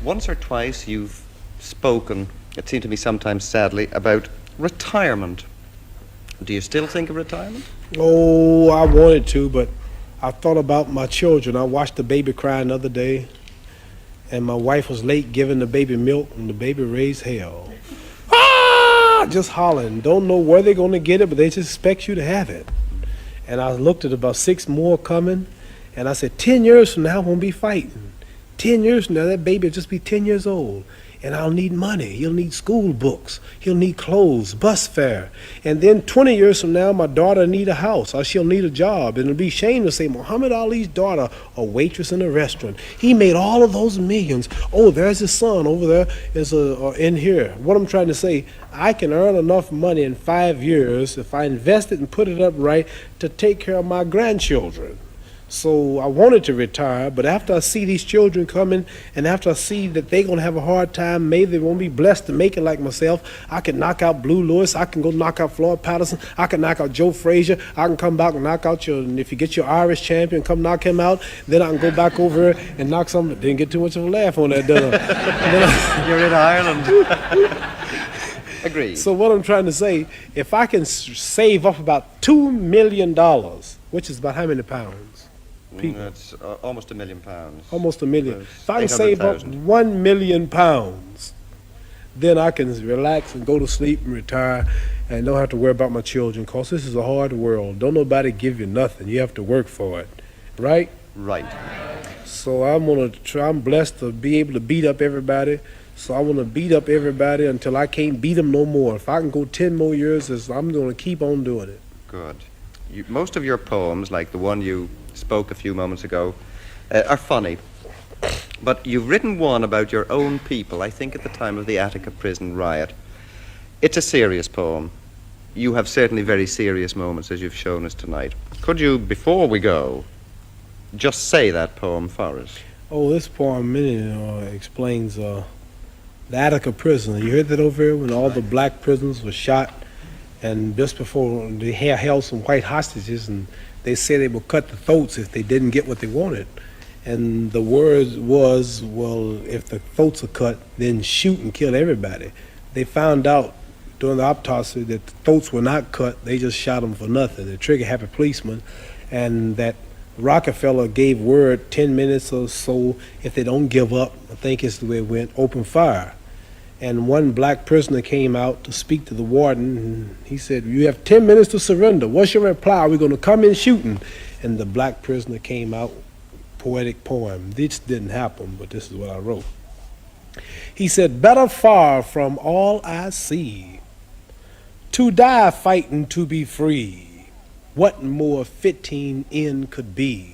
Once or twice you've spoken, it seemed to me sometimes sadly, about retirement. Do you still think of retirement? Oh, I wanted to, but I thought about my children. I watched the baby cry the other day, and my wife was late giving the baby milk, and the baby raised hell. Ah! Just hollering. Don't know where they're going to get it, but they just expect you to have it. And I looked at about 6 more coming, and I said, 10 years from now, I won't be fighting. 10 years from now, that baby will just be 10 years old. And I'll need money. He'll need school books. He'll need clothes, bus fare. And then 20 years from now, my daughter will need a house, or she'll need a job. And it'll be shame to say, Muhammad Ali's daughter, a waitress in a restaurant. He made all of those millions. Oh, there's his son over there in here. What I'm trying to say, I can earn enough money in 5 years if I invest it and put it up right to take care of my grandchildren. So I wanted to retire, but after I see these children coming, and after I see that they're going to have a hard time, maybe they won't be blessed to make it like myself, I can knock out Blue Lewis, I can go knock out Floyd Patterson, I can knock out Joe Frazier, I can come back and knock out and if you get your Irish champion, come knock him out, then I can go back over here and knock some, didn't get too much of a laugh on that, did I? You're in Ireland. Agreed. So what I'm trying to say, if I can save up about $2 million, which is about how many pounds? People. It's almost £1 million. Almost $1 million. If I can save up £1 million, then I can relax and go to sleep and retire and don't have to worry about my children, because this is a hard world. Don't nobody give you nothing. You have to work for it. Right? Right. So I'm blessed to be able to beat up everybody. So I want to beat up everybody until I can't beat them no more. If I can go 10 more years, I'm going to keep on doing it. Good. Most of your poems, like the one you spoke a few moments ago, are funny. But you've written one about your own people, I think at the time of the Attica prison riot. It's a serious poem. You have certainly very serious moments, as you've shown us tonight. Could you, before we go, just say that poem for us? Oh, this poem explains the Attica prison. You heard that over here when all the black prisoners were shot, and just before they held some white hostages, and they said they would cut the throats if they didn't get what they wanted. And the word was, well, if the throats are cut, then shoot and kill everybody. They found out during the autopsy that the throats were not cut. They just shot them for nothing. The trigger-happy policeman, and that Rockefeller gave word 10 minutes or so, if they don't give up, I think it's the way it went, open fire. And one black prisoner came out to speak to the warden, and he said, you have 10 minutes to surrender. What's your reply? Are we going to come in shooting? And the black prisoner came out, poetic poem. This didn't happen, but this is what I wrote. He said, better far from all I see, to die fighting to be free. What more fitting end could be?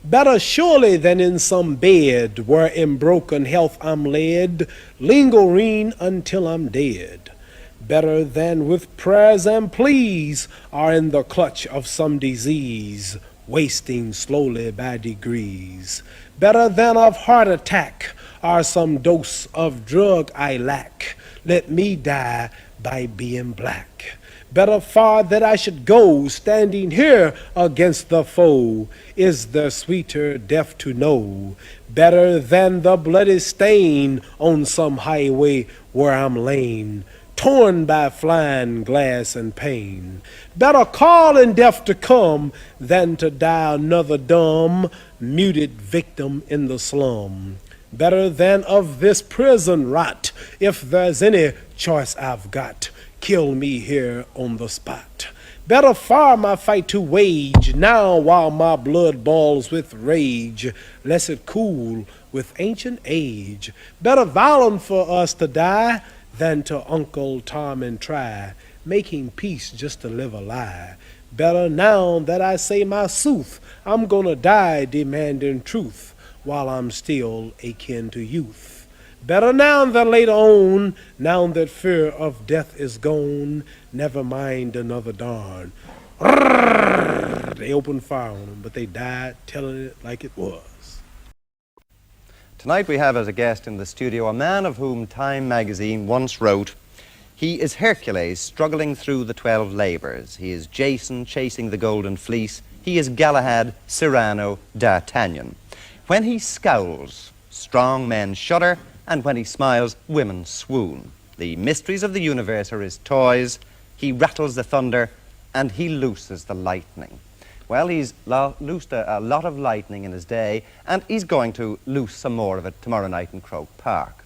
Better surely than in some bed where in broken health I'm led, lingering until I'm dead. Better than with prayers and pleas are in the clutch of some disease, wasting slowly by degrees. Better than of heart attack are some dose of drug I lack. Let me die by being black. Better far that I should go, standing here against the foe, is the sweeter death to know. Better than the bloody stain on some highway where I'm lain, torn by flying glass and pain. Better call in death to come than to die another dumb, muted victim in the slum. Better than of this prison rot, if there's any choice I've got, kill me here on the spot. Better far my fight to wage now while my blood boils with rage, lest it cool with ancient age. Better violent for us to die than to Uncle Tom and try, making peace just to live a lie. Better now that I say my sooth, I'm gonna die demanding truth while I'm still akin to youth. Better now than later on, now that fear of death is gone, never mind another darn. They opened fire on them, but they died telling it like it was. Tonight we have as a guest in the studio a man of whom Time magazine once wrote, he is Hercules struggling through the 12 labors. He is Jason chasing the golden fleece. He is Galahad, Cyrano, D'Artagnan. When he scowls, Strong men shudder, and when he smiles, women swoon. The mysteries of the universe are his toys. He rattles the thunder, and he looses the lightning. Well, he's loosed a lot of lightning in his day, and he's going to loose some more of it tomorrow night in Croke Park.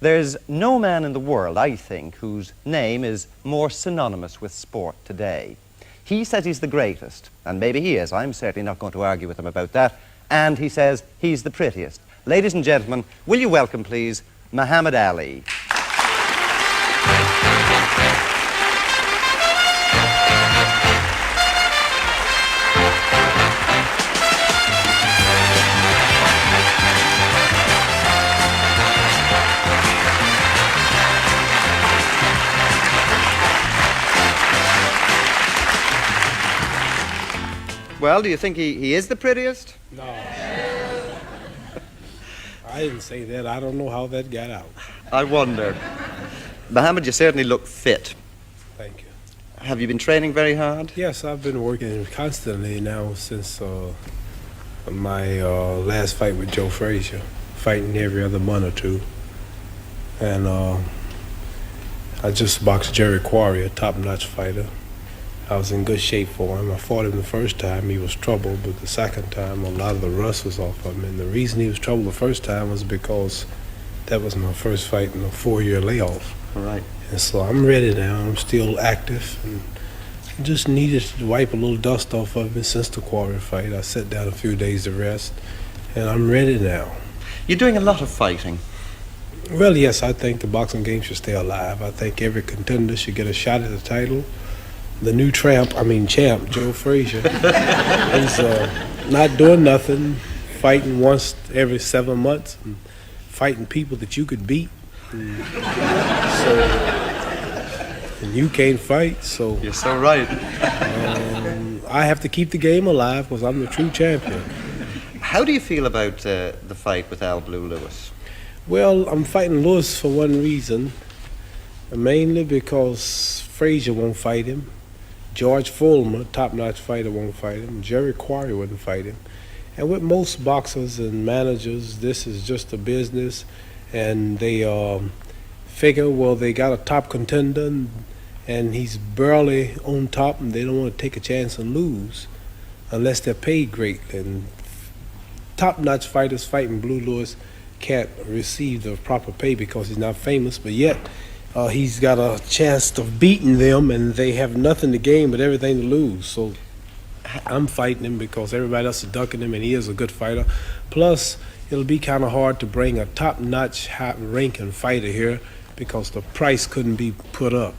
There's no man in the world, I think, whose name is more synonymous with sport today. He says he's the greatest, and maybe he is. I'm certainly not going to argue with him about that. And he says he's the prettiest. Ladies and gentlemen, will you welcome, please, Muhammad Ali. Well, do you think he is the prettiest? No. I didn't say that. I don't know how that got out. I wonder. Muhammad, you certainly look fit. Thank you. Have you been training very hard? Yes, I've been working constantly now since my last fight with Joe Frazier, fighting every other month or two. And I just boxed Jerry Quarry, a top-notch fighter. I was in good shape for him. I fought him the first time, he was troubled, but the second time, a lot of the rust was off of him. And the reason he was troubled the first time was because that was my first fight in a 4-year layoff. All right. And so I'm ready now. I'm still active, and just needed to wipe a little dust off of me since the Quarry fight. I sat down a few days to rest, and I'm ready now. You're doing a lot of fighting. Well, yes, I think the boxing game should stay alive. I think every contender should get a shot at the title. The new champ, Joe Frazier, he's not doing nothing, fighting once every 7 months, and fighting people that you could beat. And you can't fight, so You're so right. I have to keep the game alive because I'm the true champion. How do you feel about the fight with Al Blue Lewis? Well, I'm fighting Lewis for one reason, mainly because Frazier won't fight him. George Fulmer, top-notch fighter, won't fight him. Jerry Quarry wouldn't fight him. And with most boxers and managers, this is just a business, and they figure, well, they got a top contender, and he's barely on top, and they don't want to take a chance and lose unless they're paid great. And top-notch fighters fighting Blue Lewis can't receive the proper pay because he's not famous, but yet he's got a chance of beating them, and they have nothing to gain but everything to lose. So I'm fighting him because everybody else is ducking him, and he is a good fighter. Plus, it'll be kind of hard to bring a top-notch, high-ranking fighter here because the price couldn't be put up.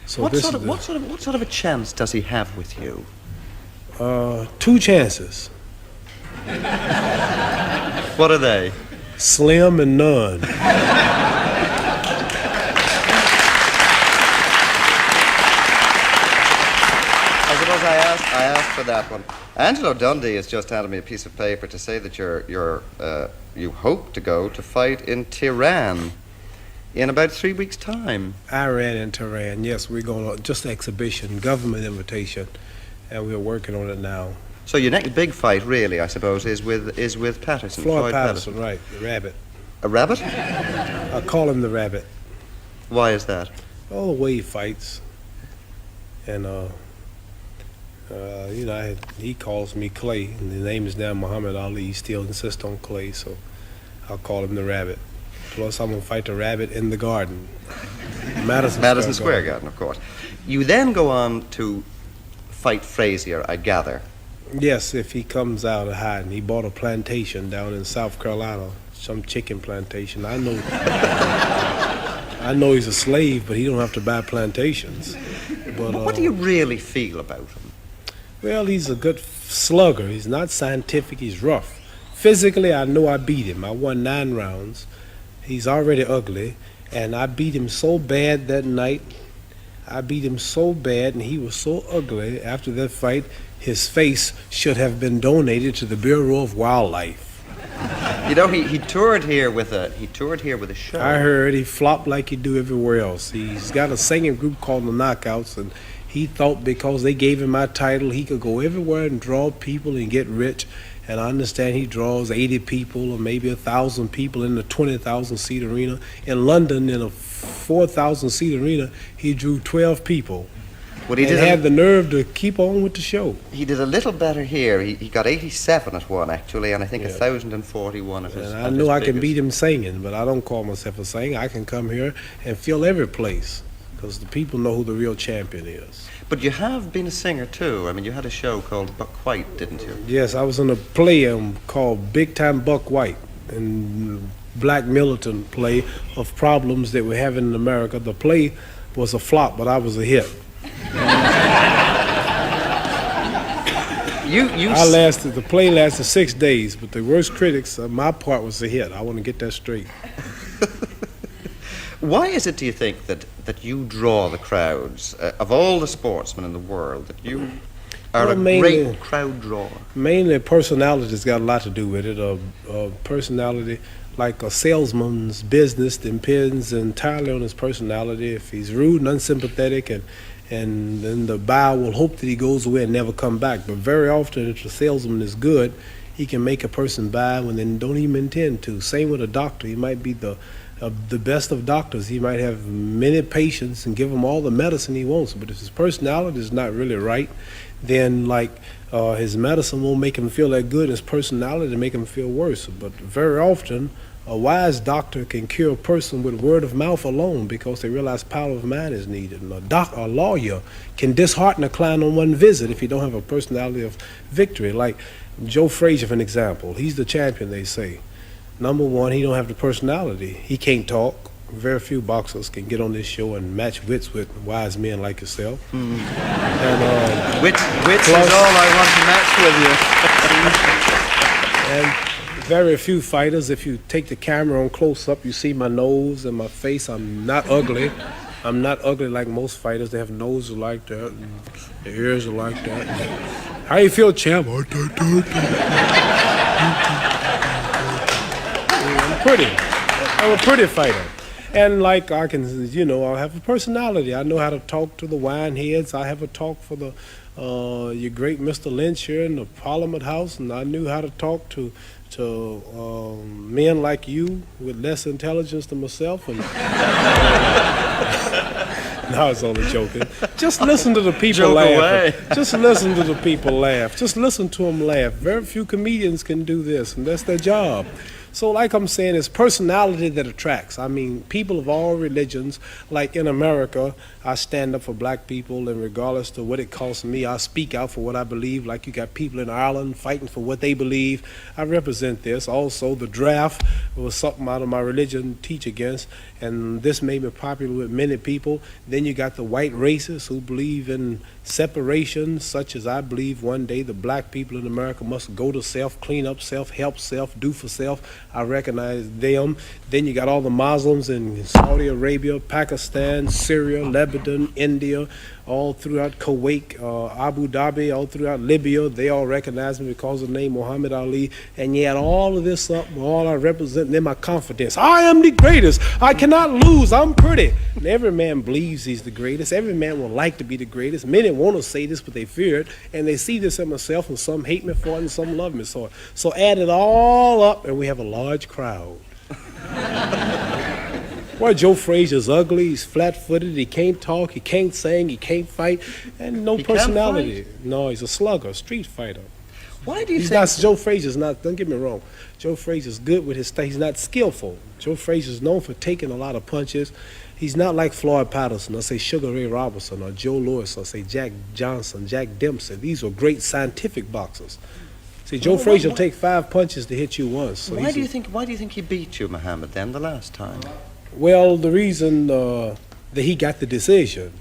So What sort of a chance does he have with you? 2 chances, What are they? slim and none. I asked for that one. Angelo Dundee has just handed me a piece of paper to say that you hope to go to fight in Tehran in about 3 weeks' time. Iran and Tehran, yes, we're going to just exhibition, government invitation, and we're working on it now. So your next big fight, really, I suppose, is with Patterson. Floyd Patterson, right, the rabbit. A rabbit? I call him the rabbit. Why is that? Oh, the way he fights. And, he calls me Clay, and the name is now Muhammad Ali. He still insists on Clay, so I'll call him the rabbit. Plus, I'm going to fight the rabbit in the garden. Madison Square Garden, of course. You then go on to fight Frazier, I gather. Yes, if he comes out of hiding. He bought a plantation down in South Carolina, some chicken plantation. I know he's a slave, but he don't have to buy plantations. But What do you really feel about him? Well, he's a good slugger. He's not scientific. He's rough. Physically, I know I beat him. I won 9 rounds. He's already ugly, and I beat him so bad that night. I beat him so bad, and he was so ugly after that fight, his face should have been donated to the Bureau of Wildlife. You know, he toured here with a show. I heard he flopped like he do everywhere else. He's got a singing group called the Knockouts, and he thought because they gave him my title, he could go everywhere and draw people and get rich. and I understand he draws 80 people or maybe 1,000 people in the 20,000-seat arena. In London, in a 4,000-seat arena, he drew 12 people. Well, he And did had the nerve to keep on with the show. he did a little better here. He got 87 at one, actually, and I think Yeah. 1,041 at his And at I his know I can biggest. beat him singing, but I don't call myself a singer. I can come here and fill every place because the people know who the real champion is. But you have been a singer, too. I mean, you had a show called Buck White, didn't you? Yes, I was in a play called Big Time Buck White, and black militant play of problems that we're having in America. The play was a flop, but I was a hit. The play lasted 6 days, but the worst critics, my part was a hit. I want to get that straight. Why is it, do you think, that you draw the crowds of all the sportsmen in the world? That you are Well, a mainly- great crowd drawer. Mainly personality's got a lot to do with it. A personality, like a salesman's business, depends entirely on his personality. If he's rude and unsympathetic, and then the buyer will hope that he goes away and never come back. But very often, if the salesman is good, he can make a person buy when they don't even intend to. Same with a doctor. He might be the best of doctors. He might have many patients and give them all the medicine he wants. But if his personality is not really right, then his medicine won't make him feel that good. His personality make him feel worse. But very often, a wise doctor can cure a person with word of mouth alone because they realize power of mind is needed. And a lawyer can dishearten a client on one visit if he don't have a personality of victory. Like Joe Frazier, for an example. He's the champion, they say. Number one, he don't have the personality. He can't talk. Very few boxers can get on this show and match wits with wise men like yourself. Mm. And Wits is all I want to match with you. and very few fighters, if you take the camera on close up, you see my nose and my face. I'm not ugly. I'm not ugly like most fighters. They have noses like that, and their ears are like that. How you feel, champ? I'm pretty. I'm a pretty fighter. And like I can, I have a personality. I know how to talk to the wine heads. I have a talk for your great Mr. Lynch here in the Parliament House, and I knew how to talk to men like you with less intelligence than myself. And no, I was only joking. Just listen to the people Joke laugh. away. Just listen to the people laugh. Just listen to them laugh. Very few comedians can do this, and that's their job. So like I'm saying, it's personality that attracts. I mean, people of all religions, like in America, I stand up for black people, and regardless to what it costs me, I speak out for what I believe. Like you got people in Ireland fighting for what they believe. I represent this. Also, the draft was something out of my religion teach against, and this made me popular with many people. Then you got the white racists who believe in separation, such as I believe one day the black people in America must go to self, clean up self, help self, do for self. I recognize them. Then you got all the Muslims in Saudi Arabia, Pakistan, Syria, Lebanon, India, all throughout Kuwait, Abu Dhabi, all throughout Libya. They all recognize me because of the name Muhammad Ali. And yet all of this up, all I represent, and then my confidence. I am the greatest. I cannot lose. I'm pretty. And every man believes he's the greatest. Every man would like to be the greatest. Many want to say this, but they fear it. And they see this in myself, and some hate me for it, and some love me for it. So add it all up, and we have a large crowd. Well, Joe Frazier's ugly, he's flat-footed, he can't talk, he can't sing, he can't fight, and no He can't personality. No, he's a slugger, a street fighter. Why do you He's think... not, Joe Frazier's not, don't get me wrong, Joe Frazier's good with his stuff, he's not skillful. Joe Frazier's known for taking a lot of punches. He's not like Floyd Patterson, or say Sugar Ray Robinson, or Joe Louis, or say Jack Johnson, Jack Dempsey. These are great scientific boxers. See, Joe Frazier will take 5 punches to hit you once. So Why do you think he beat you, Muhammad, then, the last time? Well, the reason that he got the decision,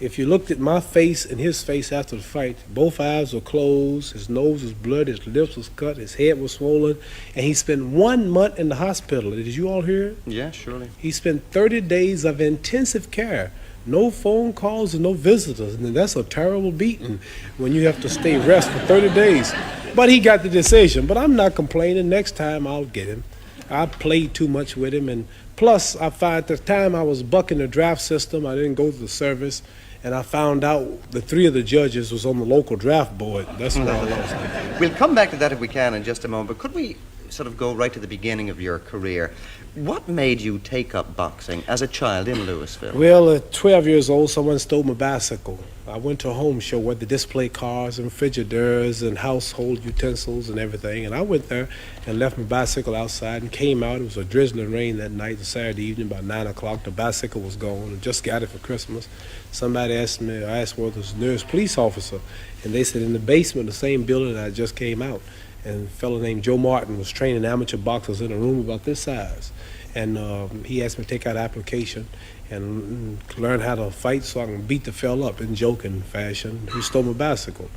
if you looked at my face and his face after the fight, both eyes were closed, his nose was bloody, his lips was cut, his head was swollen, and he spent 1 month in the hospital. Did you all hear it? Yeah, surely. He spent 30 days of intensive care. No phone calls and no visitors. And that's a terrible beating when you have to stay rest for 30 days. But he got the decision. But I'm not complaining. Next time I'll get him. I played too much with him. And plus, I find at the time I was bucking the draft system. I didn't go to the service. and I found out the 3 of the judges was on the local draft board. That's where I lost. We'll come back to that if we can in just a moment, but could we sort of go right to the beginning of your career? What made you take up boxing as a child in Louisville? Well, at 12 years old, someone stole my bicycle. I went to a home show where they display cars and refrigerators and household utensils and everything, and I went there and left my bicycle outside and came out. It was a drizzling rain that night, Saturday evening, about 9 o'clock. The bicycle was gone. I just got it for Christmas. Somebody asked me, I asked where was the nearest police officer, and they said in the basement of the same building that I just came out. And a fellow named Joe Martin was training amateur boxers in a room about this size. And he asked me to take out an application and learn how to fight so I can beat the fella up in joking fashion who stole my bicycle.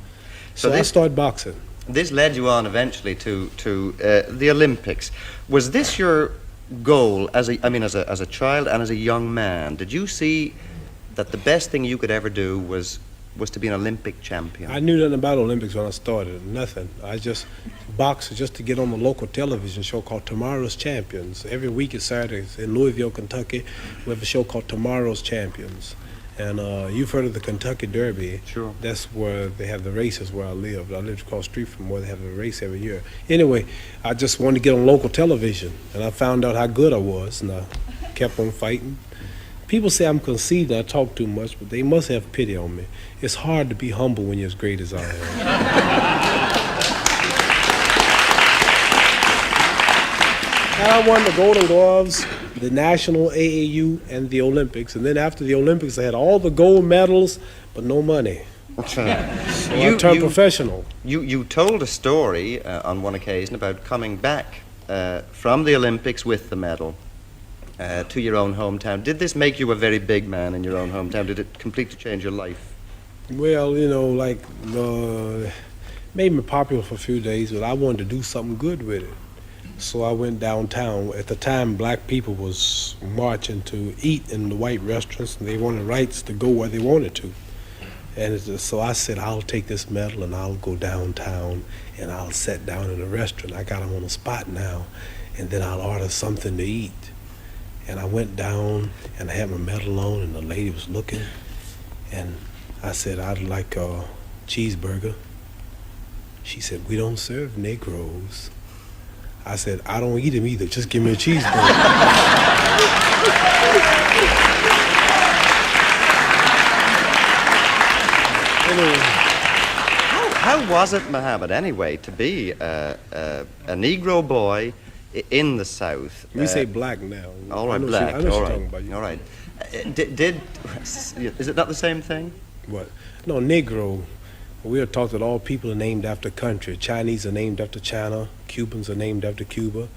So I started boxing. This led you on eventually to the Olympics. Was this your goal as a child and as a young man? Did you see that the best thing you could ever do was to be an Olympic champion? I knew nothing about Olympics when I started, nothing. I just boxed just to get on the local television show called Tomorrow's Champions. Every week at Saturdays in Louisville, Kentucky, we have a show called Tomorrow's Champions. And you've heard of the Kentucky Derby. Sure. That's where they have the races where I lived. I lived across the street from where they have the race every year. Anyway, I just wanted to get on local television, and I found out how good I was, and I kept on fighting. People say I'm conceited and I talk too much, but they must have pity on me. It's hard to be humble when you're as great as I am. And I won the Golden Gloves, the National AAU, and the Olympics. And then after the Olympics, I had all the gold medals, but no money. So I turned professional. You told a story on one occasion about coming back from the Olympics with the medal. To your own hometown. Did this make you a very big man in your own hometown? Did it completely change your life? Well, made me popular for a few days, but I wanted to do something good with it. So I went downtown. At the time, black people was marching to eat in the white restaurants, and they wanted rights to go where they wanted to. And so I said, I'll take this medal and I'll go downtown and I'll sit down in a restaurant. I got them on the spot now, and then I'll order something to eat. And I went down and I had my medal on, and the lady was looking, and I said, I'd like a cheeseburger. She said, we don't serve Negroes. I said, I don't eat them either, just give me a cheeseburger. Anyway. How was it, Muhammad, anyway, to be a Negro boy in the South? We say black now. All right, black. I know what you're talking about. All right. Is it not the same thing? What? No, Negro. We are taught that all people are named after country. Chinese are named after China. Cubans are named after Cuba.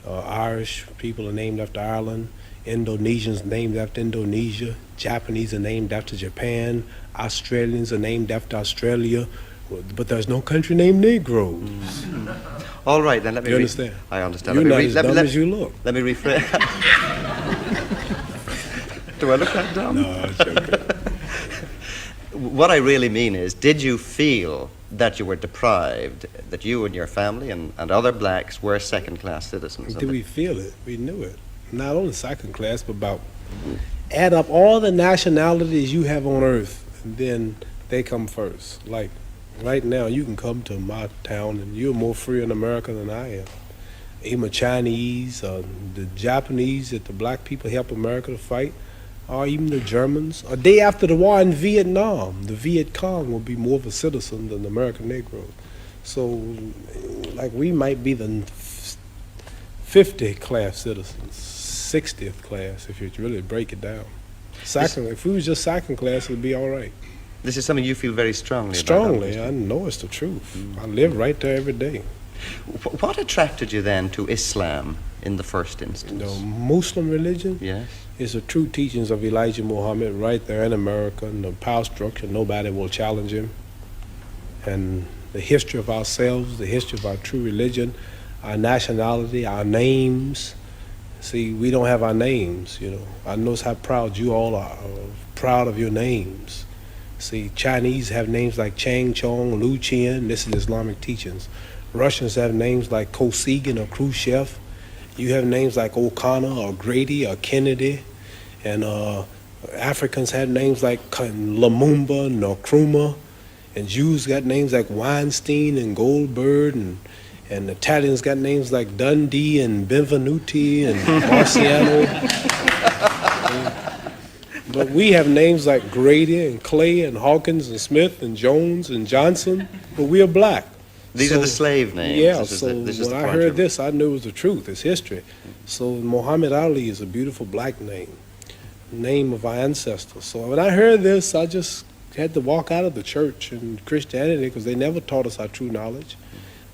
Irish people are named after Ireland. Indonesians named after Indonesia. Japanese are named after Japan. Australians are named after Australia. But there's no country named Negroes. All right, then let me. You understand? I understand. You're not as dumb as you look. Let me rephrase. Do I look that dumb? No, it's okay. What I really mean is, did you feel that you were deprived, that you and your family and other blacks were second-class citizens? Did we feel it? We knew it. Not only second class, but about add up all the nationalities you have on earth, and then they come first. Like right now, you can come to my town, and you're more free in America than I am. Even Chinese, the Japanese that the black people help America to fight, or even the Germans. A day after the war in Vietnam, the Viet Cong will be more of a citizen than the American Negro. So, like, we might be the 50 class citizens, 60th class, if you really break it down. If we was just second class, it'd be all right. This is something you feel very strongly about. Strongly, I know it's the truth. I live right there every day. What attracted you then to Islam in the first instance? The Muslim religion? Yes. It's the true teachings of Elijah Muhammad right there in America, and the power structure, nobody will challenge him. And the history of ourselves, the history of our true religion, our nationality, our names. See, we don't have our names, you know. I know how proud you all are, proud of your names. See, Chinese have names like Chang Chong, Lu Qian, this is Islamic teachings. Russians have names like Kosygin or Khrushchev. You have names like O'Connor or Grady or Kennedy. And Africans had names like Lumumba, Nkrumah, and Jews got names like Weinstein and Goldberg, and Italians got names like Dundee and Benvenuti and Marciano. But we have names like Grady and Clay and Hawkins and Smith and Jones and Johnson, but we are black. These are the slave names. Yeah, This is when the I point heard this, I knew it was the truth. It's history. So Muhammad Ali is a beautiful black name of our ancestors. So when I heard this, I just had to walk out of the church and Christianity because they never taught us our true knowledge.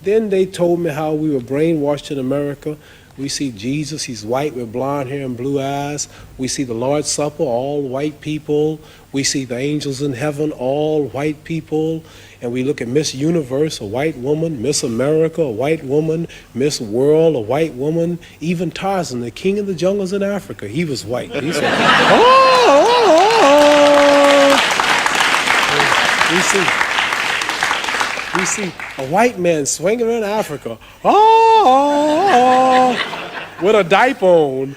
Then they told me how we were brainwashed in America. We see Jesus, he's white with blonde hair and blue eyes. We see the Lord's Supper, all white people. We see the angels in heaven, all white people. And we look at Miss Universe, a white woman, Miss America, a white woman, Miss World, a white woman. Even Tarzan, the king of the jungles in Africa, he was white. He said, We see a white man swinging in Africa, with a diaper on.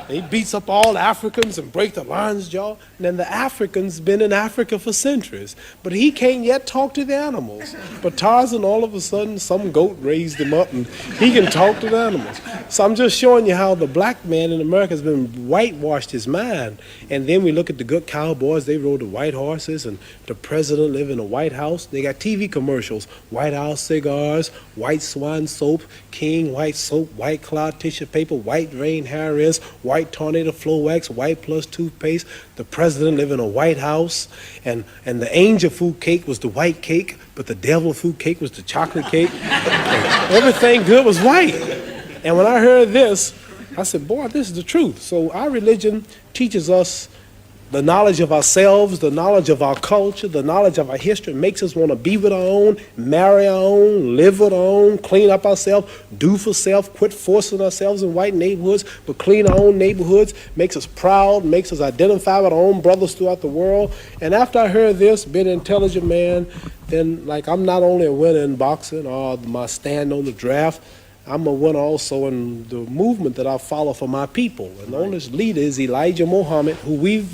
He beats up all Africans and break the lion's jaw. And then the African's been in Africa for centuries, but he can't yet talk to the animals. But Tarzan, all of a sudden, some goat raised him up, and he can talk to the animals. So I'm just showing you how the black man in America has been whitewashed his mind. And then we look at the good cowboys. They rode the white horses, and the president lived in a White House. They got TV commercials, White House cigars, White Swan soap, King White soap, White Cloud tissue paper, White Rain hair rinse, White Tornado Flow Wax, White Plus toothpaste. The president lived in a White House, and the angel food cake was the white cake, but the devil food cake was the chocolate cake. Everything good was white. And when I heard this, I said, boy, this is the truth. So our religion teaches us the knowledge of ourselves, the knowledge of our culture, the knowledge of our history. It makes us want to be with our own, marry our own, live with our own, clean up ourselves, do for self, quit forcing ourselves in white neighborhoods, but clean our own neighborhoods, makes us proud, makes us identify with our own brothers throughout the world. And after I heard this, being an intelligent man, then like I'm not only a winner in boxing or my stand on the draft, I'm a winner also in the movement that I follow for my people. And the only leader is Elijah Muhammad, who we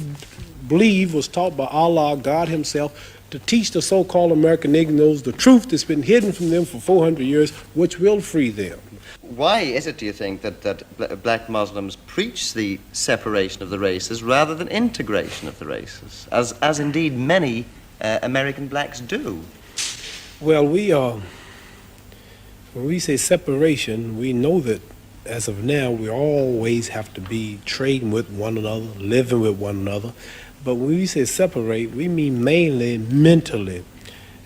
believe was taught by Allah, God himself, to teach the so-called American Negroes the truth that's been hidden from them for 400 years, which will free them. Why is it, do you think, that black Muslims preach the separation of the races rather than integration of the races, as indeed many American blacks do? Well, when we say separation, we know that as of now, we always have to be trading with one another, living with one another. But when we say separate, we mean mainly mentally,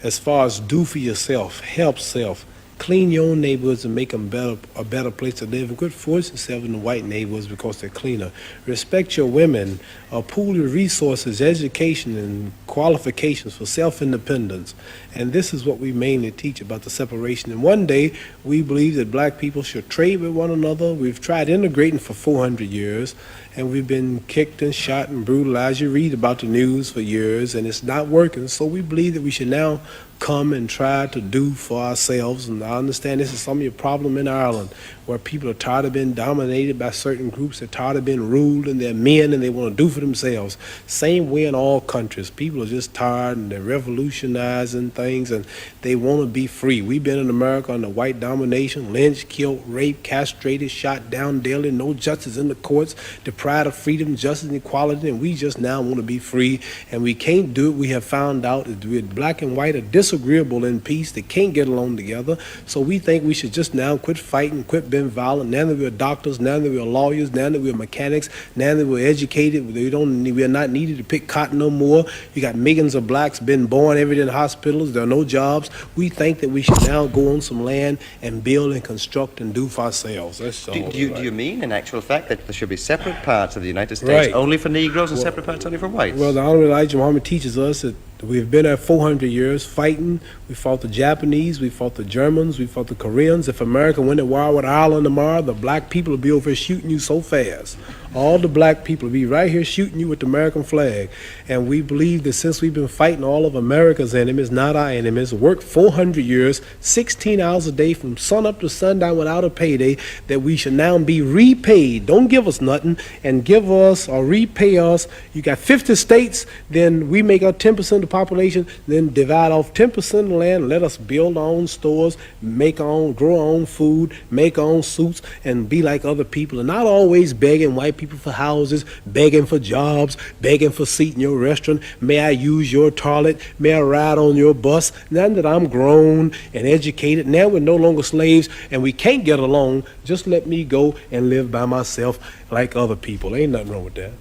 as far as do for yourself, help self, clean your own neighborhoods and make them a better place to live, and quit forcing yourself in the white neighborhoods because they're cleaner. Respect your women, pool your resources, education, and qualifications for self-independence. And this is what we mainly teach about the separation. And one day, we believe that black people should trade with one another. We've tried integrating for 400 years, and we've been kicked and shot and brutalized. You read about the news for years, and it's not working. So we believe that we should now come and try to do for ourselves. And I understand this is some of your problem in Ireland, where people are tired of being dominated by certain groups. They're tired of being ruled, and they're men, and they want to do for themselves. Same way in all countries. People are just tired, and they're revolutionizing things, and they want to be free. We've been in America under white domination, lynched, killed, raped, castrated, shot down daily, no justice in the courts, deprived of freedom, justice, and equality, and we just now want to be free, and we can't do it. We have found out that we're black and white are disagreeable in peace. They can't get along together, so we think we should just now quit fighting, quit being violent. Now that we're doctors, now that we're lawyers, now that we're mechanics, now that we're educated, we're not needed to pick cotton no more. You got millions of blacks been born every day in hospitals. There are no jobs. We think that we should now go on some land and build and construct and do for ourselves. That's all. Do you mean, in actual fact, that there should be separate parts of the United States only for Negroes and separate parts only for whites? Well, the Honorable Elijah Muhammad teaches us that we've been there 400 years fighting. We fought the Japanese, we fought the Germans, we fought the Koreans. If America went to war with Ireland tomorrow, the black people would be over here shooting you so fast. all the black people be right here shooting you with the American flag. And we believe that since we've been fighting all of America's enemies, not our enemies, worked 400 years, 16 hours a day from sun up to sundown without a payday, that we should now be repaid. Don't give us nothing and give us or repay us. You got 50 states, then we make up 10% of the population, then divide off 10% of the land and let us build our own stores, make our own, grow our own food, make our own suits, and be like other people, and not always begging white people for houses, begging for jobs, begging for a seat in your restaurant. May I use your toilet? May I ride on your bus? Now that I'm grown and educated, now we're no longer slaves and we can't get along, just let me go and live by myself like other people. Ain't nothing wrong with that.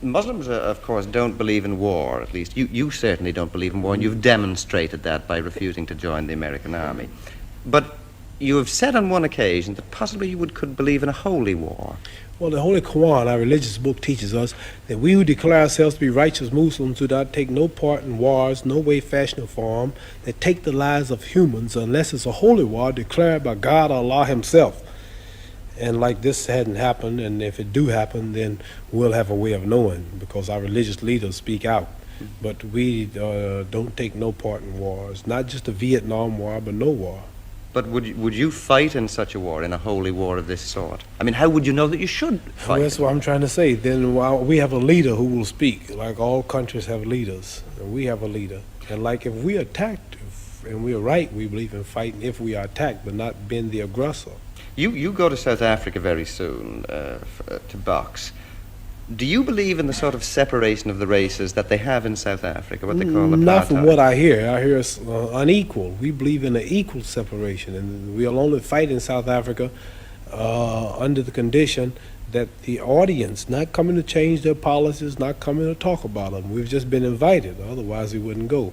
Muslims, of course, don't believe in war. At least you certainly don't believe in war, and you've demonstrated that by refusing to join the American army. But you have said on one occasion that possibly you could believe in a holy war. Well, the Holy Quran, our religious book, teaches us that we who declare ourselves to be righteous Muslims do not take no part in wars, no way, fashion, or form, that take the lives of humans unless it's a holy war declared by God or Allah Himself. And like this hadn't happened, and if it do happen, then we'll have a way of knowing because our religious leaders speak out. But we don't take no part in wars, not just the Vietnam War, but no war. But would you fight in such a war, in a holy war of this sort? I mean, how would you know that you should fight? Well, that's what I'm trying to say. Then we have a leader who will speak, like all countries have leaders, and we have a leader. And like if we attacked, and we are right, we believe in fighting if we are attacked, but not being the aggressor. You go to South Africa very soon to box. Do you believe in the sort of separation of the races that they have in South Africa, what they call apartheid? Not from what I hear. I hear it's unequal. We believe in an equal separation, and we'll only fight in South Africa under the condition that the audience not coming to change their policies, not coming to talk about them. We've just been invited. Otherwise, we wouldn't go.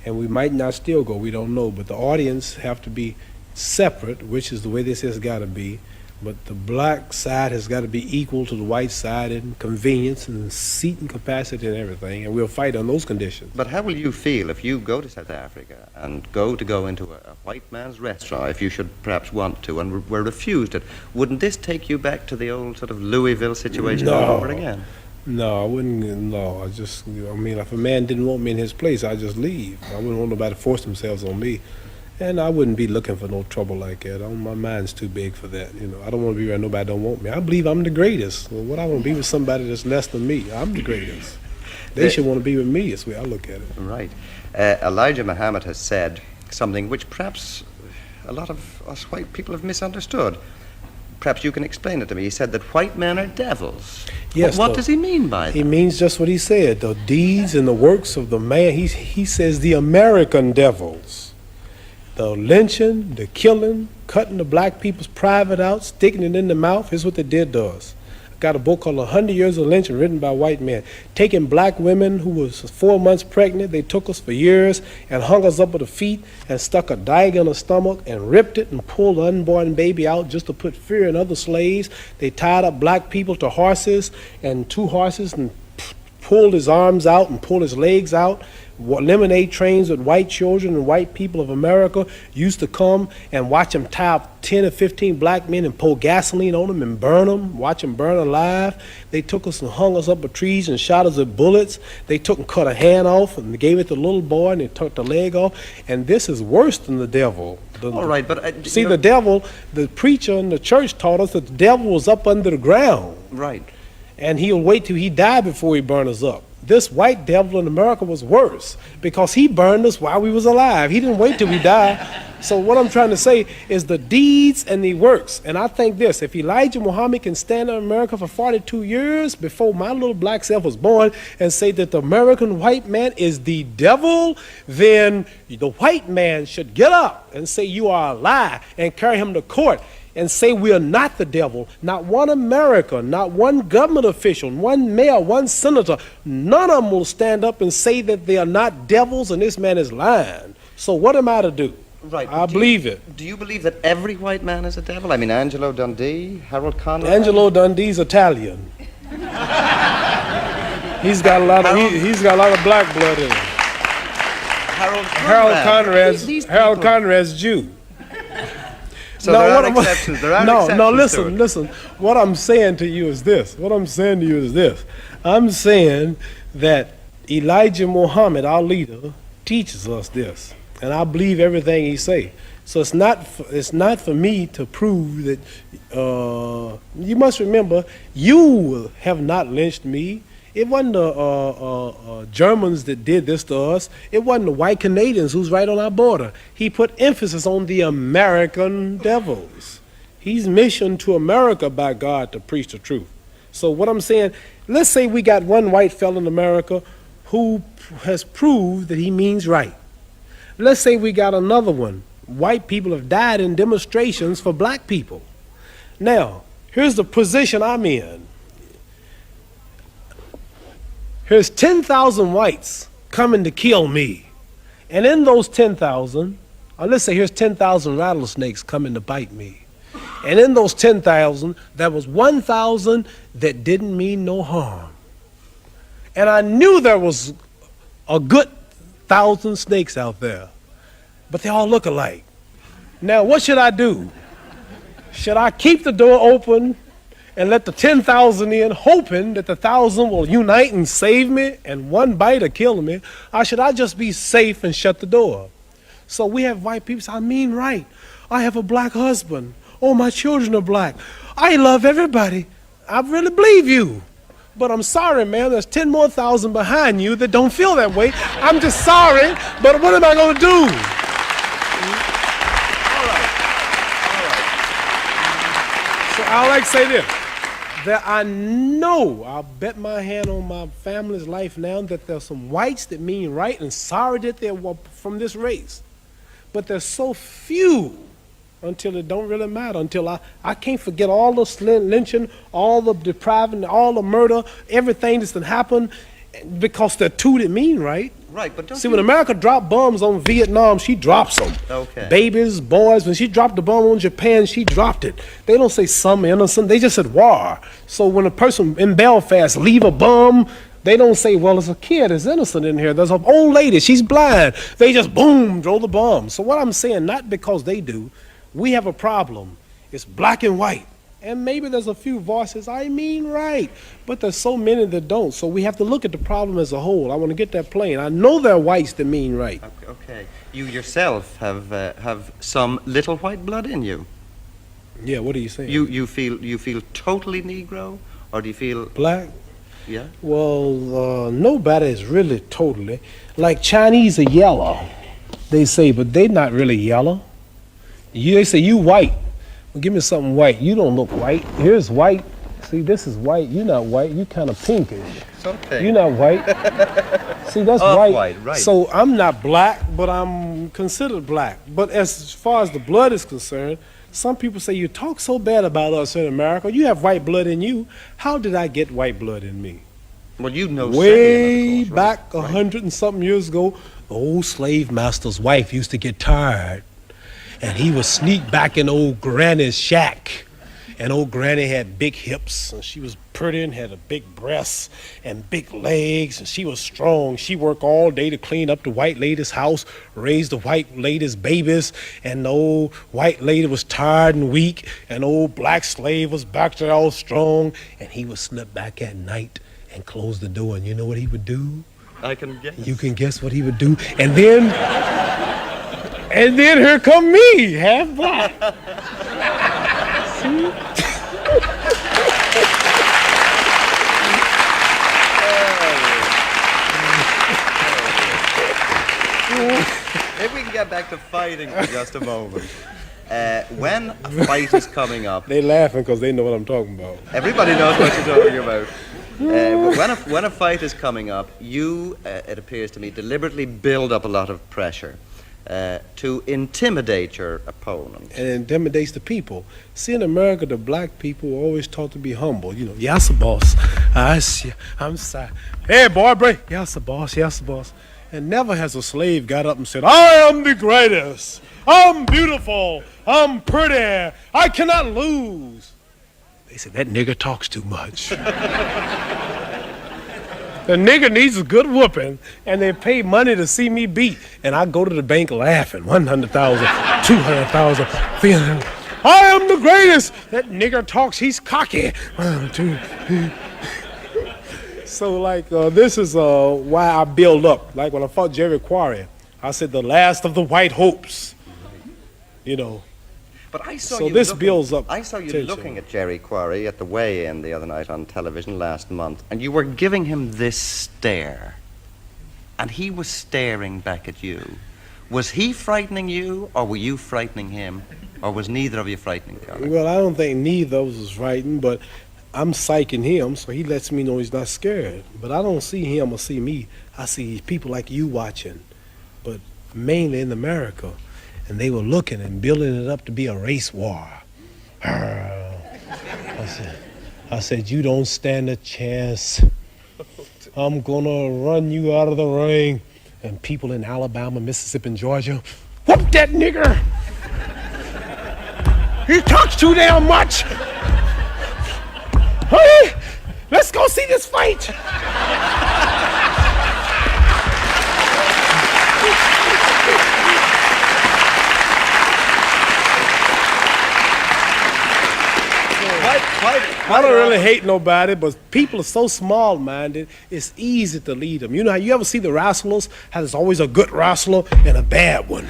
And we might not still go. We don't know. But the audience have to be separate, which is the way this has got to be. But the black side has got to be equal to the white side in convenience and seating capacity and everything, and we'll fight on those conditions. But how will you feel if you go to South Africa and go into a white man's restaurant, if you should perhaps want to, and were refused it? Wouldn't this take you back to the old sort of Louisville situation all over again? No, I wouldn't. No, I mean, if a man didn't want me in his place, I'd just leave. I wouldn't want nobody to force themselves on me. And I wouldn't be looking for no trouble like that. My mind's too big for that. I don't want to be around nobody don't want me. I believe I'm the greatest. Well, what I want to be with somebody that's less than me. I'm the greatest. They should want to be with me. That's the way I look at it. Right. Elijah Muhammad has said something which perhaps a lot of us white people have misunderstood. Perhaps you can explain it to me. He said that white men are devils. Yes. What does he mean by that? He means just what he said. The deeds and the works of the man. He says the American devils. The lynching, the killing, cutting the black people's private out, sticking it in the mouth, is what they did to us. I got a book called 100 Years of Lynching written by white men. Taking black women who was 4 months pregnant, they took us for years and hung us up with the feet and stuck a dagger in the stomach and ripped it and pulled the unborn baby out just to put fear in other slaves. They tied up black people to horses and 2 horses and pulled his arms out and pulled his legs out. Lemonade trains with white children and white people of America used to come and watch them tie up 10 or 15 black men and pour gasoline on them and burn them, watch them burn alive. They took us and hung us up with trees and shot us with bullets. They took and cut a hand off and gave it to the little boy and they took the leg off. And this is worse than the devil. All right, but... see, the devil, the preacher in the church taught us that the devil was up under the ground. Right. And he'll wait till he died before he burn us up. This white devil in America was worse because he burned us while we was alive. He didn't wait till we died. So what I'm trying to say is the deeds and the works. And I think this, if Elijah Muhammad can stand in America for 42 years before my little black self was born and say that the American white man is the devil, then the white man should get up and say you are a lie and carry him to court and say we are not the devil. Not one American, not one government official, one mayor, one senator, none of them will stand up and say that they are not devils and this man is lying. So what am I to do? Right. I believe it. Do you believe that every white man is a devil? I mean, Angelo Dundee, Harold Conrad? Angelo Dundee's Italian. He's got a lot of black blood in him. Harold Conrad's Harold Conrad's Jew. So there are exceptions. There are exceptions. No, to it. listen. What I'm saying to you is this. I'm saying that Elijah Muhammad, our leader, teaches us this, and I believe everything he say. So it's not for me to prove that. You must remember, you have not lynched me. It wasn't the Germans that did this to us. It wasn't the white Canadians who's right on our border. He put emphasis on the American devils. He's missioned to America by God to preach the truth. So what I'm saying, let's say we got one white fellow in America who has proved that he means right. Let's say we got another one. White people have died in demonstrations for black people. Now, here's the position I'm in. Here's 10,000 whites coming to kill me. And in those 10,000, or let's say here's 10,000 rattlesnakes coming to bite me. And in those 10,000, there was 1,000 that didn't mean no harm. And I knew there was a good 1,000 snakes out there, but they all look alike. Now, what should I do? Should I keep the door open and let the 10,000 in, hoping that the 1,000 will unite and save me and one bite will kill me? Or should I just be safe and shut the door? So we have white people say, I mean right. I have a black husband. Oh, my children are black. I love everybody. I really believe you. But I'm sorry, man, there's 10 more thousand behind you that don't feel that way. I'm just sorry, but what am I going to do? So I like to say this, that I know, I'll bet my hand on my family's life now, that there's some whites that mean right and sorry that they're from this race. But there's so few until it don't really matter, until I can't forget all the lynching, all the depriving, all the murder, everything that's happened, because there are two that mean right. Right, but don't See, when America dropped bombs on Vietnam, she drops them. Okay. Babies, boys, when she dropped the bomb on Japan, she dropped it. They don't say some innocent, they just said war. So when a person in Belfast leave a bomb, they don't say, well, there's a kid that's innocent in here. There's an old lady, she's blind. They just, boom, throw the bomb. So what I'm saying, not because they do, we have a problem. It's black and white. And maybe there's a few voices, I mean right, but there's so many that don't. So we have to look at the problem as a whole. I want to get that plain. I know there are whites that mean right. Okay. You yourself have some little white blood in you. Yeah, what are you saying? You feel totally Negro, or do you feel black? Yeah. Well, nobody is really totally. Like Chinese are yellow, they say, but they're not really yellow. They say you white. Well, give me something white. You don't look white. Here's white. See, this is white. You're not white. You kind of pinkish. Okay. You're not white. See, that's white. Right. So I'm not black, but I'm considered black. But as far as the blood is concerned, some people say, you talk so bad about us in America. You have white blood in you. How did I get white blood in me? Well, you know, way back 100 and something years ago, the old slave master's wife used to get tired. And he would sneak back in old Granny's shack. And old Granny had big hips, and she was pretty and had a big breasts and big legs, and she was strong. She worked all day to clean up the white lady's house, raise the white lady's babies, and the old white lady was tired and weak, and old black slave was back there all strong, and he would slip back at night and close the door, and you know what he would do? I can guess. You can guess what he would do. And then here come me, half black. See? Maybe we can get back to fighting for just a moment. When a fight is coming up, They laughing because they know what I'm talking about. everybody knows what you're talking about. But when a fight is coming up, you, it appears to me, deliberately build up a lot of pressure to intimidate your opponent. And it intimidates the people. See, in America, the black people are always taught to be humble. You know, yes, boss. I'm sorry. Hey, boy, break. Yes, boss. Yes, boss. And never has a slave got up and said, I am the greatest. I'm beautiful. I'm pretty. I cannot lose. They said, that nigger talks too much. The nigger needs a good whooping, and they pay money to see me beat. And I go to the bank laughing, 100,000, 200,000, 300. I am the greatest. That nigger talks, he's cocky. 1, 2. So, like, this is why I build up. Like, when I fought Jerry Quarry, I said, the last of the white hopes. You know. But I saw So you this looking, builds up I saw you tension. looking at Jerry Quarry at the weigh-in the other night on television last month, and you were giving him this stare. And he was staring back at you. Was he frightening you, or were you frightening him? Or was neither of you frightening each other? Well, I don't think neither of us is frightened, but I'm psyching him, so he lets me know he's not scared. But I don't see him or see me. I see people like you watching, but mainly in America. And they were looking and building it up to be a race war. I said, you don't stand a chance. I'm gonna run you out of the ring. And people in Alabama, Mississippi, and Georgia, whoop that nigger! He talks too damn much! Hey, let's go see this fight! I don't really hate nobody, but people are so small-minded, it's easy to lead them. You know how you ever see the wrestlers? How there's always a good wrestler and a bad one.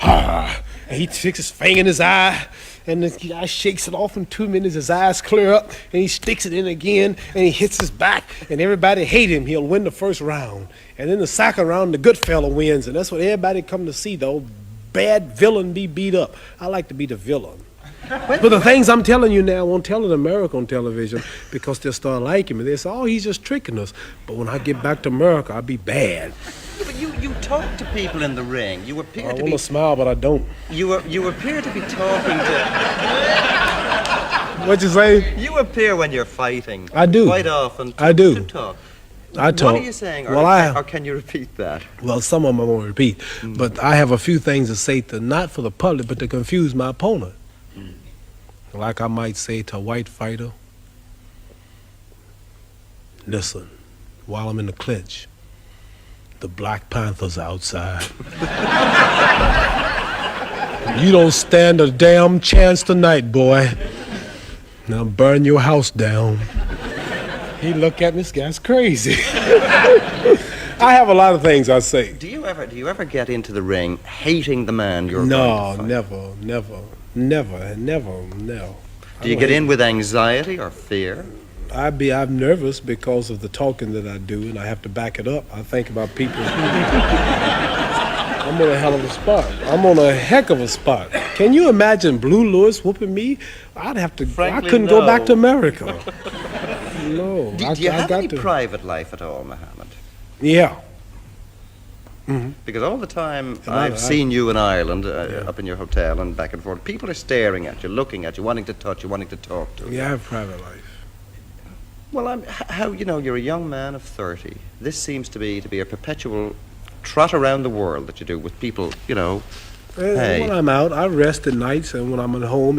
And he sticks his finger in his eye, and the guy shakes it off in 2 minutes, his eyes clear up, and he sticks it in again, and he hits his back, and everybody hate him. He'll win the first round. And then the second round, the good fella wins, and that's what everybody come to see, though. Bad villain be beat up. I like to be the villain. But the things I'm telling you now, I won't tell it in America on television because they'll start liking me. They say, oh, he's just tricking us. But when I get back to America, I'll be bad. Yeah, but you talk to people in the ring. You appear I to want be... to smile, but I don't. You appear to be talking to... What'd you say? You appear when you're fighting. I do. Quite often. I do. To talk. I talk. What are you saying? Or, Well, or can you repeat that? Well, some of them I won't repeat. But I have a few things to say to, not for the public, but to confuse my opponent. Like I might say to a white fighter, listen, while I'm in the clinch, the Black Panther's outside. You don't stand a damn chance tonight, boy. Now burn your house down. He look at me, this guy's crazy. I have a lot of things I say. Do you ever get into the ring hating the man you're No, going to fight? never. Do you get in with anxiety or fear? I'm nervous because of the talking that I do, and I have to back it up. I think about people. I'm on a hell of a spot. I'm on a heck of a spot. Can you imagine Blue Lewis whooping me? Frankly, I couldn't go back to America. No. Do you have any private life at all, Mohammed? Yeah. Mm-hmm. Because all the time I've seen you in Ireland, up in your hotel and back and forth, people are staring at you, looking at you, wanting to touch you, wanting to talk to you. Yeah, I have private life. Well, you're a young man of 30. This seems to be a perpetual trot around the world that you do with people, Hey. When I'm out, I rest at nights, and when I'm at home,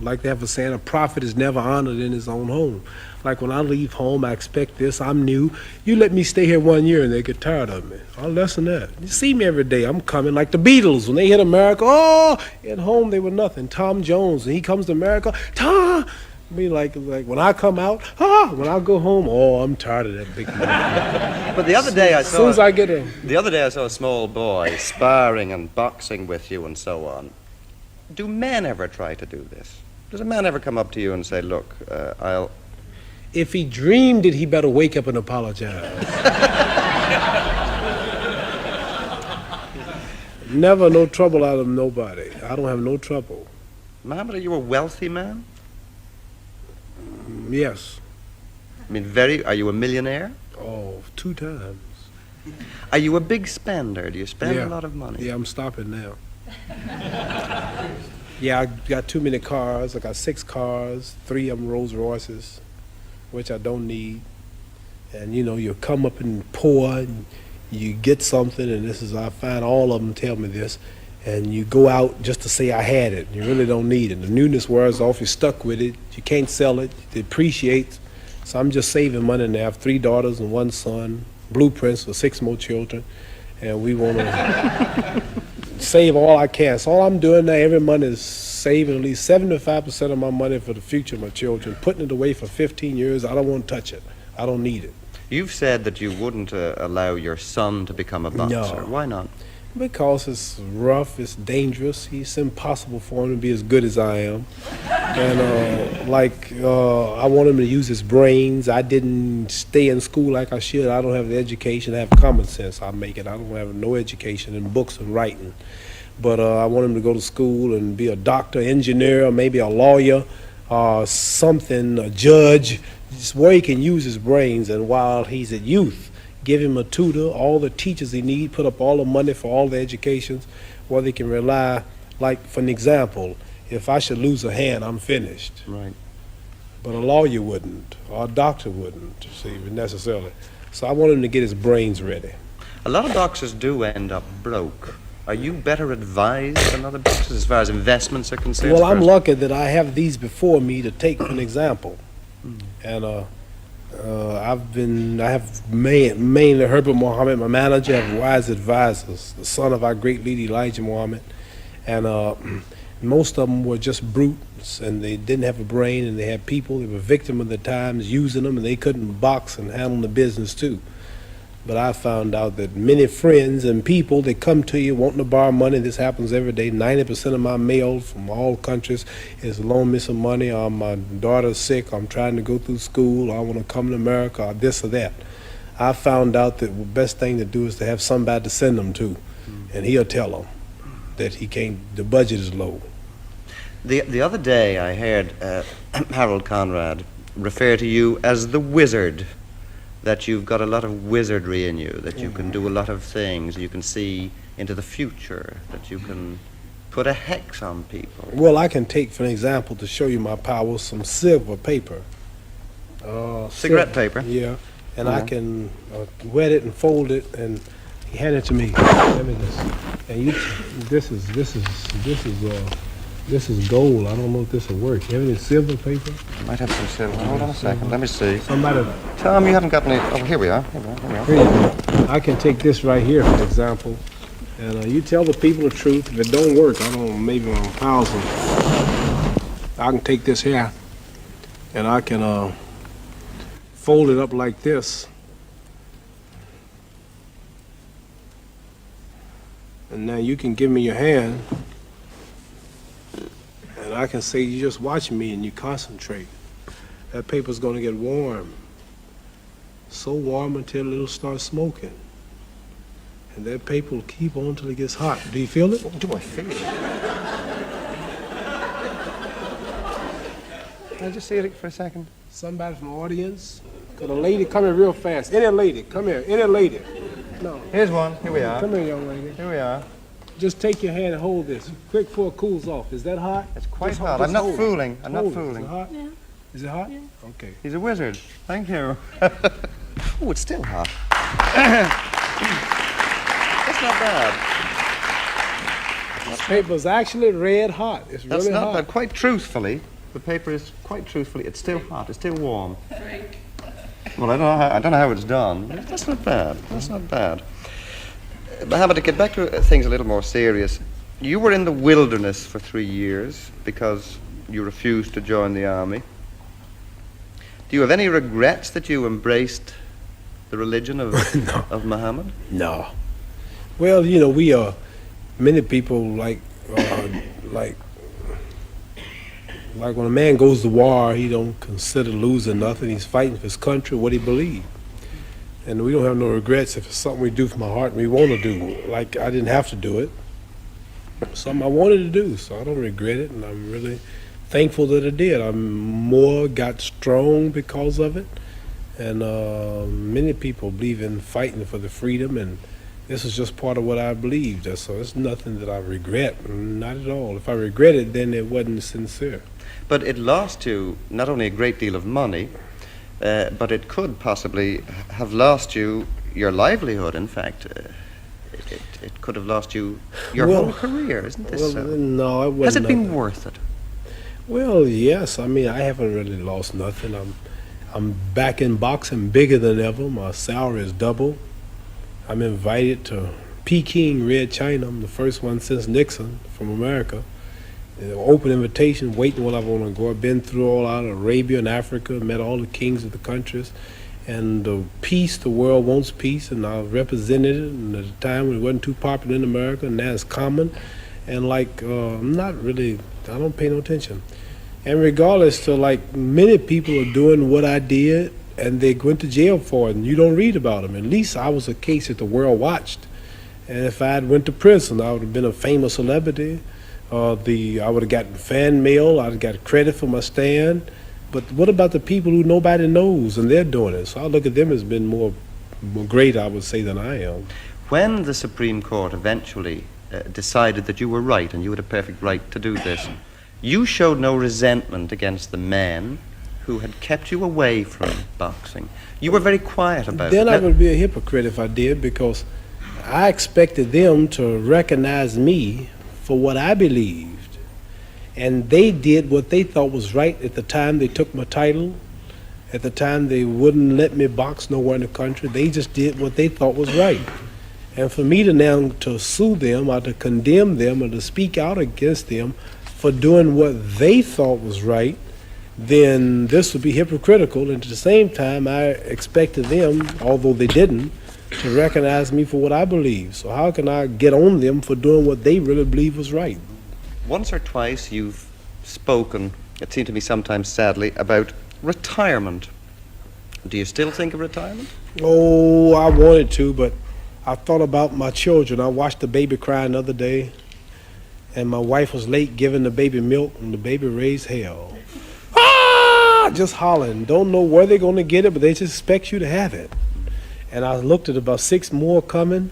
like they have a saying, a prophet is never honored in his own home. Like when I leave home, I expect this, I'm new. You let me stay here 1 year and they get tired of me. I'll lessen that. You see me every day, I'm coming like the Beatles. When they hit America, at home they were nothing. Tom Jones, and he comes to America, Tom! Be like when I come out, when I go home, I'm tired of that big man. But the other day I saw a small boy sparring and boxing with you and so on. Do men ever try to do this? Does a man ever come up to you and say, look, If he dreamed it, he better wake up and apologize. Never no trouble out of nobody. I don't have no trouble. Mohammed, are you a wealthy man? Yes. I mean, are you a millionaire? 2 times. Are you a big spender? Do you spend a lot of money? Yeah, I'm stopping now. Yeah, I got too many cars. I got 6 cars, 3 of them Rolls Royces, which I don't need. And you come up and pour, and you get something, and I find all of them tell me this, and you go out just to say I had it. You really don't need it. The newness wears off, you're stuck with it, you can't sell it, it depreciates. So I'm just saving money now. I have 3 daughters and 1 son, blueprints for 6 more children, and we want to save all I can. So all I'm doing now, every month is saving at least 75% of my money for the future of my children, putting it away for 15 years. I don't want to touch it. I don't need it. You've said that you wouldn't allow your son to become a boxer. No. Why not? Because it's rough, it's dangerous. It's impossible for him to be as good as I am. And I want him to use his brains. I didn't stay in school like I should. I don't have the education. I have common sense. I make it. I don't have no education in books and writing. But I want him to go to school and be a doctor, engineer, maybe a lawyer, something, a judge, just where he can use his brains. And while he's at youth, give him a tutor, all the teachers he needs, put up all the money for all the educations, where they can rely, like, for an example, if I should lose a hand, I'm finished. Right. But a lawyer wouldn't, or a doctor wouldn't, see, necessarily. So I want him to get his brains ready. A lot of boxers do end up broke. Are you better advised than other boxers as far as investments are concerned? Well, I'm lucky that I have these before me to take an example. And I have mainly Herbert Muhammad, my manager. I have wise advisors, the son of our great leader Elijah Muhammad, and most of them were just brutes, and they didn't have a brain, and they had people. They were victim of the times, using them, and they couldn't box and handle the business too. But I found out that many friends and people, they come to you wanting to borrow money. This happens every day. 90% of my mail from all countries is loan me some money, or my daughter's sick, I'm trying to go through school, or I want to come to America, or this or that. I found out that the best thing to do is to have somebody to send them to, and he'll tell them that he can't, the budget is low. The other day I heard Harold Conrad refer to you as the wizard, that you've got a lot of wizardry in you, that you can do a lot of things, you can see into the future, that you can put a hex on people. Well, I can take, for an example, to show you my power, some silver paper. Cigarette paper? Yeah, and I can wet it and fold it, and he handed it to me. Let me this. And you, this is gold. I don't know if this will work. You have any silver paper? I might have some silver. Hold on a second. Let me see. Somebody. Tom, you haven't got any. Oh, here we are. Here Here you go. I can take this right here, for example, and you tell the people the truth. If it don't work, I don't. Maybe on 1,000. I can take this here, and I can fold it up like this, and now you can give me your hand. And I can say, you just watch me and you concentrate. That paper's going to get warm. So warm until it'll start smoking. And that paper will keep on until it gets hot. Do you feel it? What do I feel? Can I just see it for a second? Somebody from the audience? Got a lady, come here real fast. Any lady, come here. Any lady. No. Here's one. Here we are. Come here, young lady. Here we are. Just take your hand and hold this. Quick before it cools off. Is that hot? It's quite Just hot. just I'm not hold it. fooling. I'm not Hold it. fooling. Is it hot? Yeah. Is it hot? Yeah. Okay. He's a wizard. Thank you. Oh, it's still hot. That's not bad. This paper's actually red hot. It's That's really not hot. bad. Quite truthfully, the paper is quite truthfully, it's still hot. It's still warm. Well, I don't know how it's done. But that's not bad. That's not bad. Mohammed, to get back to things a little more serious, you were in the wilderness for 3 years because you refused to join the army. Do you have any regrets that you embraced the religion of No. of Muhammad? No. Well, you know, we are many people like when a man goes to war, he don't consider losing nothing. He's fighting for his country, what he believes. And we don't have no regrets if it's something we do from our heart and we want to do. Like, I didn't have to do it. Something I wanted to do, so I don't regret it, and I'm really thankful that I did. Got strong because of it, and many people believe in fighting for the freedom, and this is just part of what I believed. So it's nothing that I regret, not at all. If I regret it, then it wasn't sincere. But it lost you not only a great deal of money, but it could possibly have lost you your livelihood. In fact, it could have lost you your whole career. Isn't this so? No, it wasn't. Has it been nothing. worth it? Well, yes. I mean, I haven't really lost nothing. I'm back in boxing bigger than ever. My salary is double. I'm invited to Peking, Red China. I'm the first one since Nixon from America. Open invitation, waiting what I want to go. I've been through all out of Arabia and Africa, met all the kings of the countries. And peace, the world wants peace, and I represented it. And at a time when it wasn't too popular in America, and now it's common. And I'm not really, I don't pay no attention. And regardless to many people are doing what I did, and they went to jail for it, and you don't read about them. At least I was a case that the world watched. And if I had went to prison, I would have been a famous celebrity. I would have gotten fan mail. I'd have got credit for my stand. But what about the people who nobody knows and they're doing it? So I look at them as being more great, I would say, than I am. When the Supreme Court eventually decided that you were right and you had a perfect right to do this, you showed no resentment against the men who had kept you away from boxing. You were very quiet about it. Then I would be a hypocrite if I did, because I expected them to recognize me for what I believed. And they did what they thought was right at the time they took my title. At the time they wouldn't let me box nowhere in the country. They just did what they thought was right. And for me to now to sue them or to condemn them or to speak out against them for doing what they thought was right, then this would be hypocritical. And at the same time, I expected them, although they didn't, to recognize me for what I believe. So how can I get on them for doing what they really believe was right? Once or twice you've spoken, it seemed to me sometimes sadly, about retirement. Do you still think of retirement? Oh, I wanted to, but I thought about my children. I watched the baby crying the other day, and my wife was late giving the baby milk, and the baby raised hell. Ah! Just hollering. Don't know where they're going to get it, but they just expect you to have it. And I looked at about 6 more coming,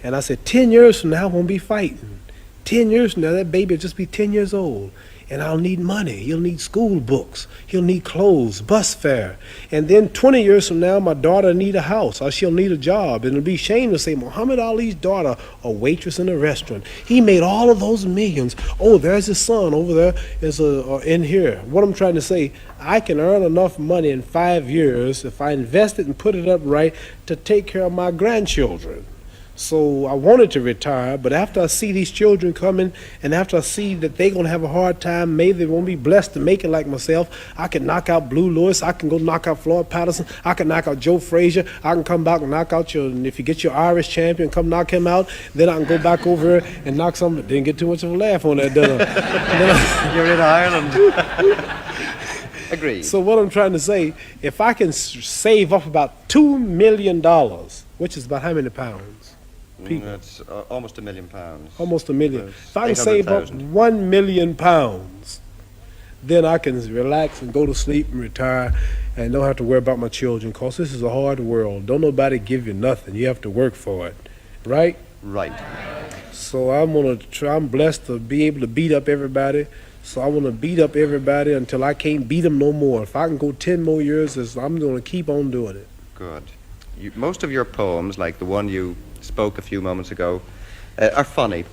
and I said, 10 years from now, I won't be fighting. 10 years from now, that baby will just be 10 years old. And I'll need money. He'll need school books. He'll need clothes, bus fare. And then 20 years from now, my daughter will need a house, or she'll need a job. And it'll be shame to say, Muhammad Ali's daughter, a waitress in a restaurant. He made all of those millions. Oh, there's his son over there in here. What I'm trying to say, I can earn enough money in 5 years if I invest it and put it up right to take care of my grandchildren. So I wanted to retire, but after I see these children coming, and after I see that they're going to have a hard time, maybe they won't be blessed to make it like myself, I can knock out Blue Lewis, I can go knock out Floyd Patterson, I can knock out Joe Frazier, I can come back and knock out and if you get your Irish champion, come knock him out, then I can go back over here and knock some. Didn't get too much of a laugh on that, did I? You're in Ireland. Agreed. So what I'm trying to say, if I can save up about $2 million, which is about how many pounds? People. That's almost £1 million. Almost $1 million. If I can save up £1 million, then I can relax and go to sleep and retire and don't have to worry about my children, because this is a hard world. Don't nobody give you nothing. You have to work for it. Right? Right. So I'm blessed to be able to beat up everybody. So I want to beat up everybody until I can't beat them no more. If I can go 10 more years, I'm going to keep on doing it. Good. Most of your poems, like the one you spoke a few moments ago, are funny.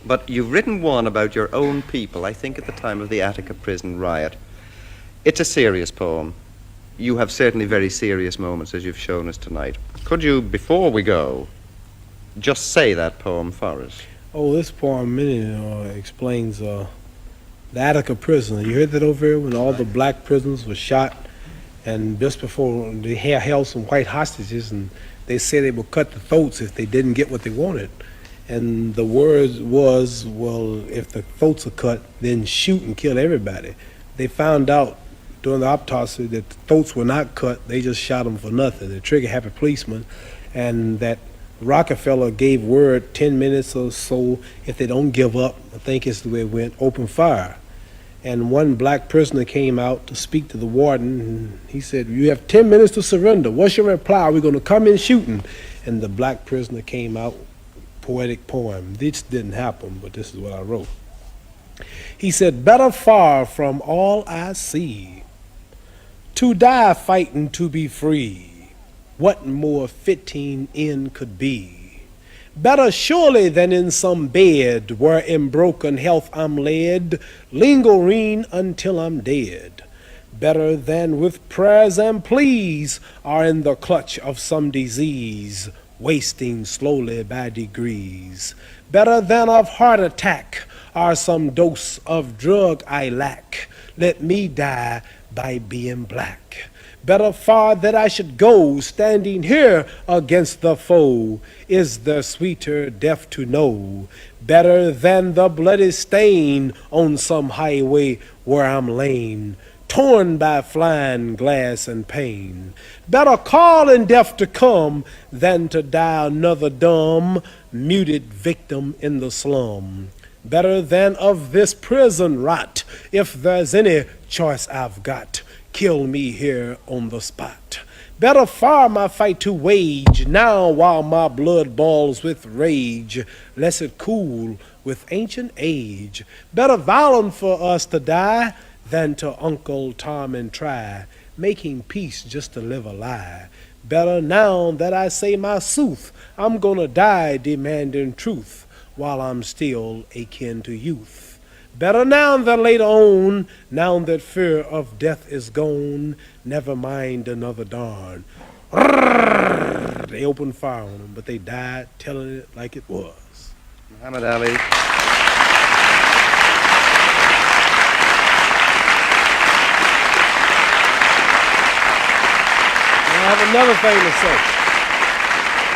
But you've written one about your own people, I think at the time of the Attica prison riot. It's a serious poem. You have certainly very serious moments, as you've shown us tonight. Could you, before we go, just say that poem for us? Oh, this poem explains the Attica prison. You heard that over here when all the black prisoners were shot, and just before they held some white hostages, and they said they would cut the throats if they didn't get what they wanted. And the word was, well, if the throats are cut, then shoot and kill everybody. They found out during the autopsy that the throats were not cut. They just shot them for nothing. The trigger-happy policeman, and that Rockefeller gave word 10 minutes or so, if they don't give up, I think it's the way it went, open fire. And one black prisoner came out to speak to the warden, and he said, you have 10 minutes to surrender. What's your reply? We're going to come in shooting. And the black prisoner came out, poetic poem. This didn't happen, but this is what I wrote. He said, better far from all I see, to die fighting to be free. What more fitting end could be? Better surely than in some bed where in broken health I'm led, lingering until I'm dead. Better than with prayers and pleas are in the clutch of some disease, wasting slowly by degrees. Better than of heart attack or some dose of drug I lack. Let me die by being black. Better far that I should go, standing here against the foe, is the sweeter death to know. Better than the bloody stain on some highway where I'm lame, torn by flying glass and pain. Better call in death to come than to die another dumb, muted victim in the slum. Better than of this prison rot, if there's any choice I've got, kill me here on the spot. Better far my fight to wage now while my blood boils with rage, lest it cool with ancient age. Better violent for us to die than to Uncle Tom and try, making peace just to live a lie. Better now that I say my sooth, I'm gonna die demanding truth while I'm still akin to youth. Better now than later on, now that fear of death is gone, never mind another dawn. They opened fire on them, but they died telling it like it was. Muhammad Ali. I have another thing to say.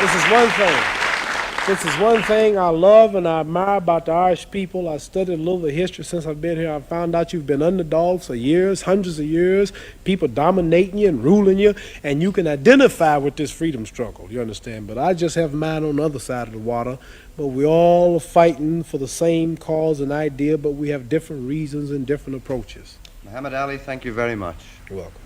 This is one thing. This is one thing I love and I admire about the Irish people. I studied a little of the history since I've been here. I found out you've been underdogs for years, hundreds of years, people dominating you and ruling you, and you can identify with this freedom struggle, you understand? But I just have mine on the other side of the water. But we all are fighting for the same cause and idea, but we have different reasons and different approaches. Muhammad Ali, thank you very much. You're welcome.